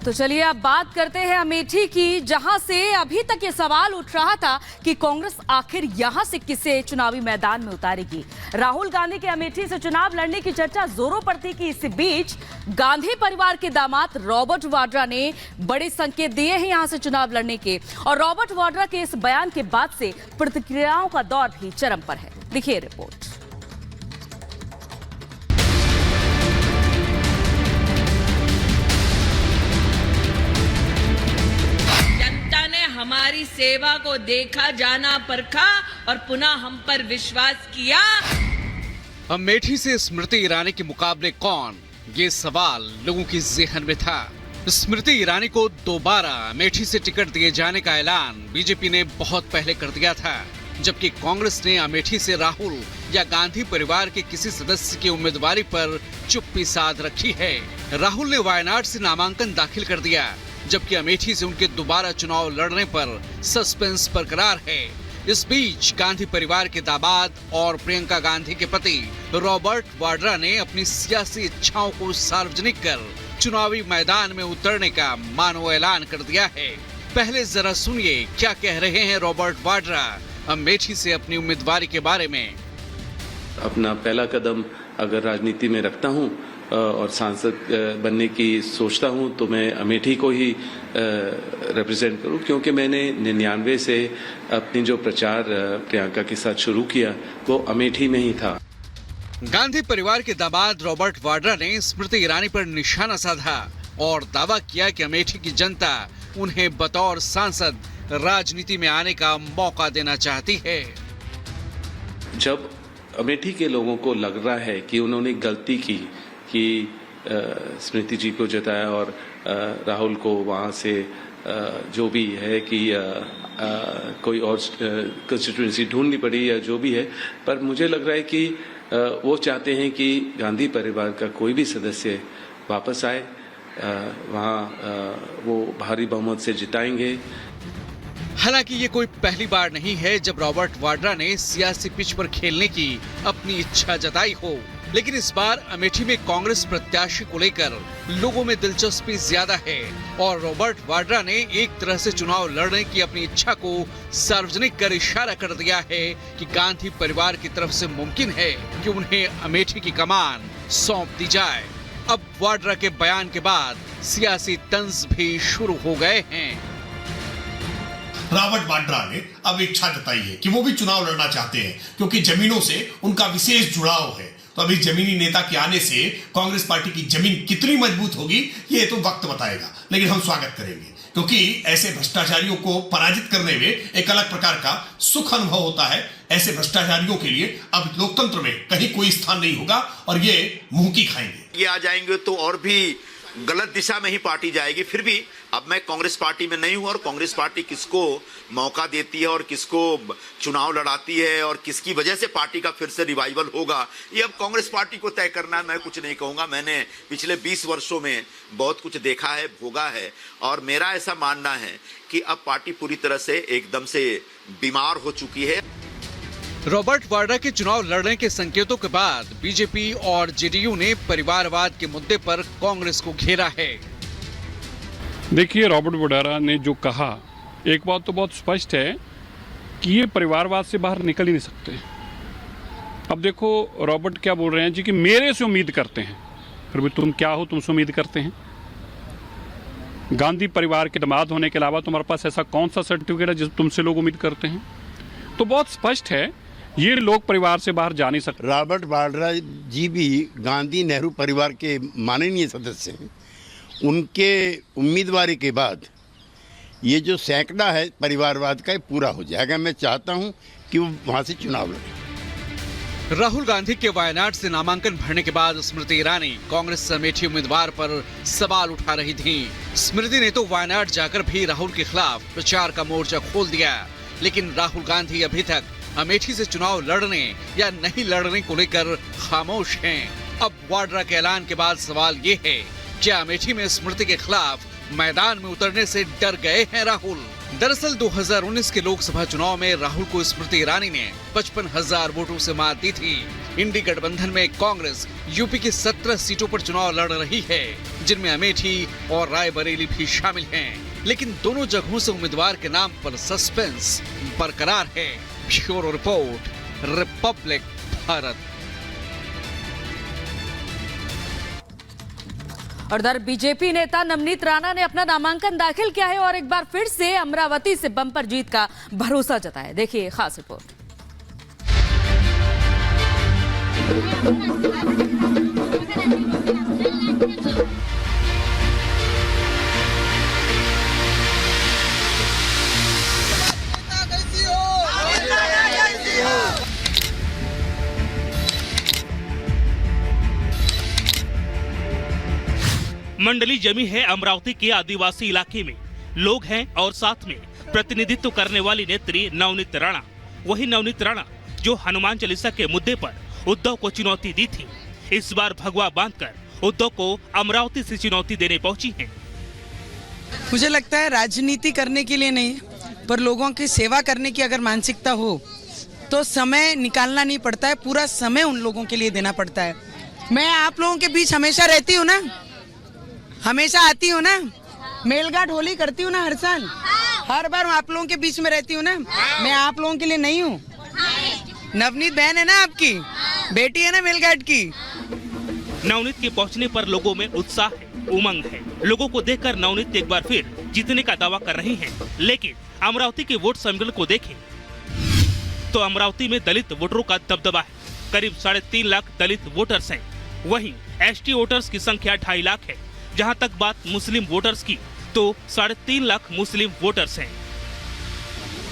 तो चलिए अब बात करते हैं अमेठी की, जहां से अभी तक ये सवाल उठ रहा था कि कांग्रेस आखिर यहां से किसे चुनावी मैदान में उतारेगी। राहुल गांधी के अमेठी से चुनाव लड़ने की चर्चा जोरों पर थी कि इस बीच गांधी परिवार के दामाद रॉबर्ट वाड्रा ने बड़े संकेत दिए हैं यहां से चुनाव लड़ने के, और रॉबर्ट वाड्रा के इस बयान के बाद से प्रतिक्रियाओं का दौर भी चरम पर है। देखिए रिपोर्ट। हमारी सेवा को देखा, जाना, परखा और पुनः हम पर विश्वास किया। अमेठी से स्मृति ईरानी के मुकाबले कौन, ये सवाल लोगों की ज़हन में था। स्मृति ईरानी को दोबारा अमेठी से टिकट दिए जाने का ऐलान बीजेपी ने बहुत पहले कर दिया था, जबकि कांग्रेस ने अमेठी से राहुल या गांधी परिवार के किसी सदस्य की उम्मीदवारी पर चुप्पी साध रखी है। राहुल ने वायनाड से नामांकन दाखिल कर दिया, जबकि अमेठी से उनके दोबारा चुनाव लड़ने पर सस्पेंस बरकरार है। इस बीच गांधी परिवार के दामाद और प्रियंका गांधी के पति रॉबर्ट वाड्रा ने अपनी सियासी इच्छाओं को सार्वजनिक कर चुनावी मैदान में उतरने का मानो ऐलान कर दिया है। पहले जरा सुनिए क्या कह रहे हैं रॉबर्ट वाड्रा अमेठी से अपनी उम्मीदवारी के बारे में। अपना पहला कदम अगर राजनीति में रखता हूं और सांसद बनने की सोचता हूं तो मैं अमेठी को ही रिप्रेजेंट करूं, क्योंकि मैंने 99 से अपनी जो प्रचार प्रियंका के साथ शुरू किया वो अमेठी में ही था। गांधी परिवार के दामाद रॉबर्ट वाड्रा ने स्मृति ईरानी पर निशाना साधा और दावा किया कि अमेठी की जनता उन्हें बतौर सांसद राजनीति में आने का मौका देना चाहती है। जब अमेठी के लोगों को लग रहा है कि उन्होंने गलती की कि स्मृति जी को जताया और राहुल को वहाँ से जो भी है कि कोई और कंस्टिट्यूएंसी ढूंढनी पड़ी या जो भी है, पर मुझे लग रहा है कि वो चाहते हैं कि गांधी परिवार का कोई भी सदस्य वापस आए, वहाँ वो भारी बहुमत से जिताएंगे। हालांकि ये कोई पहली बार नहीं है जब रॉबर्ट वाड्रा ने सियासी पिच पर खेलने की अपनी इच्छा जताई हो, लेकिन इस बार अमेठी में कांग्रेस प्रत्याशी को लेकर लोगों में दिलचस्पी ज्यादा है और रॉबर्ट वाड्रा ने एक तरह से चुनाव लड़ने की अपनी इच्छा को सार्वजनिक कर इशारा कर दिया है कि गांधी परिवार की तरफ से मुमकिन है कि उन्हें अमेठी की कमान सौंप दी जाए। अब वाड्रा के बयान के बाद सियासी तंज भी शुरू हो गए हैं। रॉबर्ट वाड्रा ने अब इच्छा जताई है कि वो भी चुनाव लड़ना चाहते हैं, क्योंकि जमीनों से उनका विशेष जुड़ाव है। तो अभी जमीनी नेता के आने से कांग्रेस पार्टी की जमीन कितनी मजबूत होगी ये तो वक्त बताएगा, लेकिन हम स्वागत करेंगे, क्योंकि ऐसे भ्रष्टाचारियों को पराजित करने में एक अलग प्रकार का सुख अनुभव होता है। ऐसे भ्रष्टाचारियों के लिए अब लोकतंत्र में कहीं कोई स्थान नहीं होगा और ये मुंह की खाएंगे। ये आ जाएंगे तो और भी गलत दिशा में ही पार्टी जाएगी। फिर भी अब मैं कांग्रेस पार्टी में नहीं हूं और कांग्रेस पार्टी किसको मौका देती है और किसको चुनाव लड़ाती है और किसकी वजह से पार्टी का फिर से रिवाइवल होगा, ये अब कांग्रेस पार्टी को तय करना है। मैं कुछ नहीं कहूंगा। मैंने पिछले 20 वर्षों में बहुत कुछ देखा है, भोगा है, और मेरा ऐसा मानना है कि अब पार्टी पूरी तरह से एकदम से बीमार हो चुकी है। रॉबर्ट वाड्रा के चुनाव लड़ने के संकेतों के बाद बीजेपी और जेडीयू ने परिवारवाद के मुद्दे पर कांग्रेस को घेरा है। देखिए, रॉबर्ट वाड्रा ने जो कहा, एक बात तो बहुत स्पष्ट है कि ये परिवारवाद से बाहर निकल ही नहीं सकते। अब देखो रॉबर्ट क्या बोल रहे हैं जी कि मेरे से उम्मीद करते हैं। फिर भी तुम क्या हो, तुमसे उम्मीद करते हैं? गांधी परिवार के दामाद होने के अलावा तुम्हारे पास ऐसा कौन सा सर्टिफिकेट है जिस तुमसे लोग उम्मीद करते हैं? तो बहुत स्पष्ट है ये लोग परिवार से बाहर जा नहीं सकते। रॉबर्ट वाड्रा जी भी गांधी नेहरू परिवार के माननीय सदस्य हैं। उनके उम्मीदवारी के बाद ये जो सैकड़ा है परिवारवाद का, ये पूरा हो जाएगा। मैं चाहता हूं कि वो वहां से चुनाव लड़े। राहुल गांधी के वायनाड से नामांकन भरने के बाद स्मृति ईरानी कांग्रेस अमेठी उम्मीदवार पर सवाल उठा रही थी। स्मृति ने तो वायनाड जाकर भी राहुल के खिलाफ प्रचार का मोर्चा खोल दिया, लेकिन राहुल गांधी अभी तक अमेठी से चुनाव लड़ने या नहीं लड़ने को लेकर खामोश हैं। अब वाड्रा के ऐलान के बाद सवाल ये है, क्या अमेठी में स्मृति के खिलाफ मैदान में उतरने से डर गए हैं राहुल? दरअसल 2019 के लोकसभा चुनाव में राहुल को स्मृति ईरानी ने 55,000 वोटों से मात दी थी। इंडी गठबंधन में कांग्रेस यूपी की 17 सीटों पर चुनाव लड़ रही है, जिनमें अमेठी और रायबरेली भी शामिल हैं। लेकिन दोनों जगहों से उम्मीदवार के नाम पर सस्पेंस बरकरार है। Bureau report, Republic Bharat. और इधर बीजेपी नेता नवनीत राणा ने अपना नामांकन दाखिल किया है और एक बार फिर से अमरावती से बम्पर जीत का भरोसा जताया। देखिए खास रिपोर्ट। मंडली जमी है अमरावती के आदिवासी इलाके में। लोग हैं और साथ में प्रतिनिधित्व करने वाली नेत्री नवनीत राणा। वही नवनीत राणा जो हनुमान चालीसा के मुद्दे पर उद्धव को चुनौती दी थी, इस बार भगवा बांधकर उद्धव को अमरावती से चुनौती देने पहुंची हैं। मुझे लगता है राजनीति करने के लिए नहीं, पर लोगों की सेवा करने की अगर मानसिकता हो तो समय निकालना नहीं पड़ता है, पूरा समय उन लोगों के लिए देना पड़ता है। मैं आप लोगों के बीच हमेशा रहती हूँ ना, हमेशा आती हूँ ना, मेलघाट होली करती हूँ ना हर साल, हर बार आप लोगों के बीच में रहती हूँ ना। मैं आप लोगों के लिए नहीं हूँ। नवनीत बहन है ना, आपकी बेटी है ना मेलघाट की। नवनीत के पहुंचने पर लोगों में उत्साह है, उमंग है। लोगों को देखकर नवनीत एक बार फिर जीतने का दावा कर रही हैं। लेकिन अमरावती के वोट समीकरण को देखें तो अमरावती में दलित वोटरों का दबदबा है। करीब 3.5 लाख दलित वोटर्स हैं। वहीं एसटी वोटर्स की संख्या 2.5 लाख है। जहां तक बात मुस्लिम वोटर्स की तो 3.5 लाख मुस्लिम वोटर्स हैं।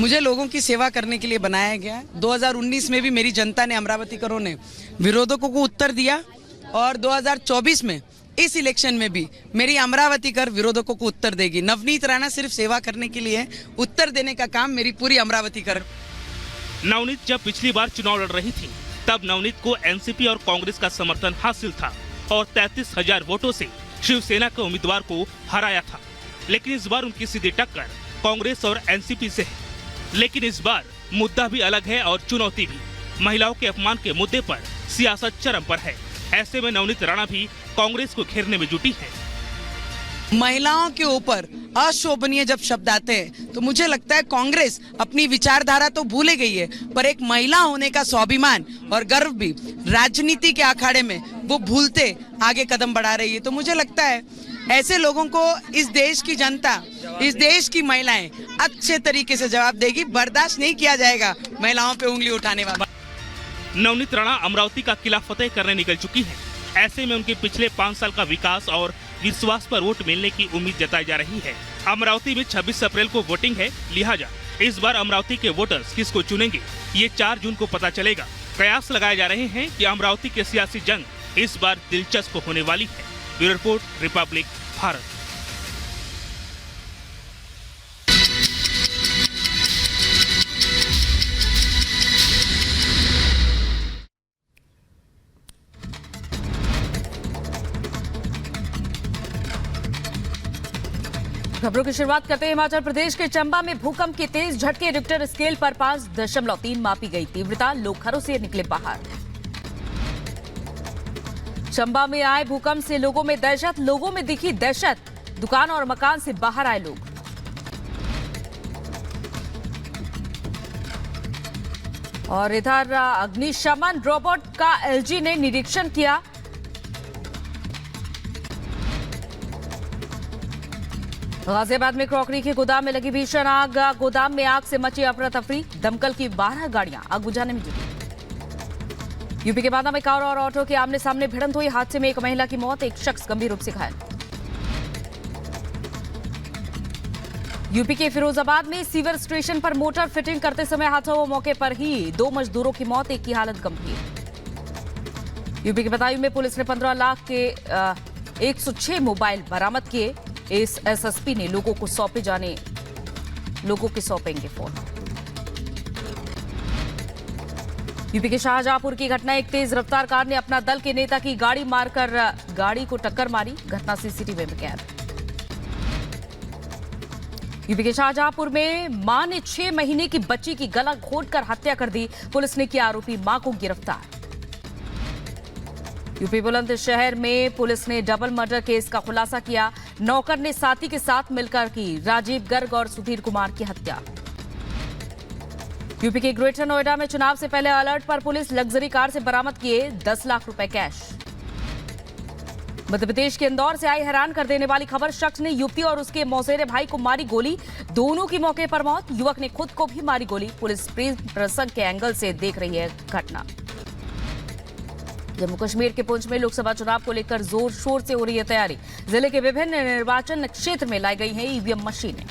मुझे लोगों की सेवा करने के लिए बनाया गया। 2019 में भी मेरी जनता ने, अमरावतीकरों ने विरोधकों को उत्तर दिया और 2024 में इस इलेक्शन में भी मेरी अमरावतीकर विरोधकों को उत्तर देगी। नवनीत राणा सिर्फ सेवा करने के लिए, उत्तर देने का काम मेरी पूरी अमरावतीकर। नवनीत जब पिछली बार चुनाव लड़ रही थी तब नवनीत को एनसीपी और कांग्रेस का समर्थन हासिल था और 33,000 वोटों से शिवसेना के उम्मीदवार को हराया था। लेकिन इस बार उनकी सीधी टक्कर कांग्रेस और एनसीपी से है। लेकिन इस बार मुद्दा भी अलग है और चुनौती भी। महिलाओं के अपमान के मुद्दे पर सियासत चरम पर है। ऐसे में नवनीत राणा भी कांग्रेस को घेरने में जुटी है। महिलाओं के ऊपर अशोभनीय जब शब्द आते हैं तो मुझे लगता है कांग्रेस अपनी विचारधारा तो भूले गई है, पर एक महिला होने का स्वाभिमान और गर्व भी राजनीति के अखाड़े में वो भूलते आगे कदम बढ़ा रही है। तो मुझे लगता है ऐसे लोगों को इस देश की जनता, इस देश की महिलाएं अच्छे तरीके से जवाब देगी। बर्दाश्त नहीं किया जाएगा महिलाओं पे उंगली उठाने वाला। नवनीत राणा अमरावती का किला फतेह करने निकल चुकी हैं। ऐसे में उनके पिछले 5 साल का विकास और विश्वास पर वोट मिलने की उम्मीद जताई जा रही है। अमरावती में 26 अप्रैल को वोटिंग है, लिहाजा इस बार अमरावती के वोटर्स किसको चुनेंगे ये 4 जून को पता चलेगा। कयास लगाए जा रहे हैं कि अमरावती की सियासी जंग इस बार दिलचस्प होने वाली है। Bureau report, Republic Bharat. खबरों की शुरुआत करते हैं हिमाचल प्रदेश के चंबा में भूकंप के तेज झटके रिक्टर स्केल पर 5.3 मापी गई तीव्रता। लोग घरों से निकले बाहर। चंबा में आए भूकंप से लोगों में दहशत, लोगों में दिखी दहशत। दुकान और मकान से बाहर आए लोग। और इधर अग्निशमन रोबोट का एलजी ने निरीक्षण किया। गाजियाबाद में क्रॉकरी के गोदाम में लगी भीषण आग। गोदाम में आग से मची अफरा तफरी। दमकल की 12 गाड़ियां आग बुझाने में जुटी। यूपी के बांदा में कार और ऑटो के आमने सामने भिड़ंत हुई। हादसे में एक महिला की मौत, एक शख्स गंभीर रूप से घायल। यूपी के फिरोजाबाद में सीवर स्टेशन पर मोटर फिटिंग करते समय हादसा हुआ। मौके पर ही 2 मजदूरों की मौत, एक की हालत गंभीर। यूपी के बदायूं में पुलिस ने 15 लाख के 106 मोबाइल बरामद किए। इस एसएसपी ने लोगों को सौंपेंगे फोन। यूपी के शाहजहांपुर की घटना। एक तेज रफ्तार कार ने अपना दल के नेता की गाड़ी मारकर गाड़ी को टक्कर मारी। घटना सीसीटीवी में कैद। यूपी के शाहजहांपुर में मां ने 6 महीने की बच्ची की गला घोंटकर हत्या कर दी। पुलिस ने किया आरोपी मां को गिरफ्तार। यूपी बुलंदशहर में पुलिस ने डबल मर्डर केस का खुलासा किया। नौकर ने साथी के साथ मिलकर की राजीव गर्ग और सुधीर कुमार की हत्या। यूपी के ग्रेटर नोएडा में चुनाव से पहले अलर्ट पर पुलिस, लग्जरी कार से बरामद किए 10 लाख रुपए कैश। मध्य प्रदेश के इंदौर से आई हैरान कर देने वाली खबर, शख्स ने युवती और उसके मौसेरे भाई को मारी गोली, दोनों की मौके पर मौत। युवक ने खुद को भी मारी गोली। पुलिस प्रेम प्रसंग के एंगल से देख रही है घटना। जम्मू कश्मीर के पुंछ में लोकसभा चुनाव को लेकर जोर शोर से हो रही है तैयारी। जिले के विभिन्न निर्वाचन क्षेत्र में लाई गई हैं ईवीएम मशीनें।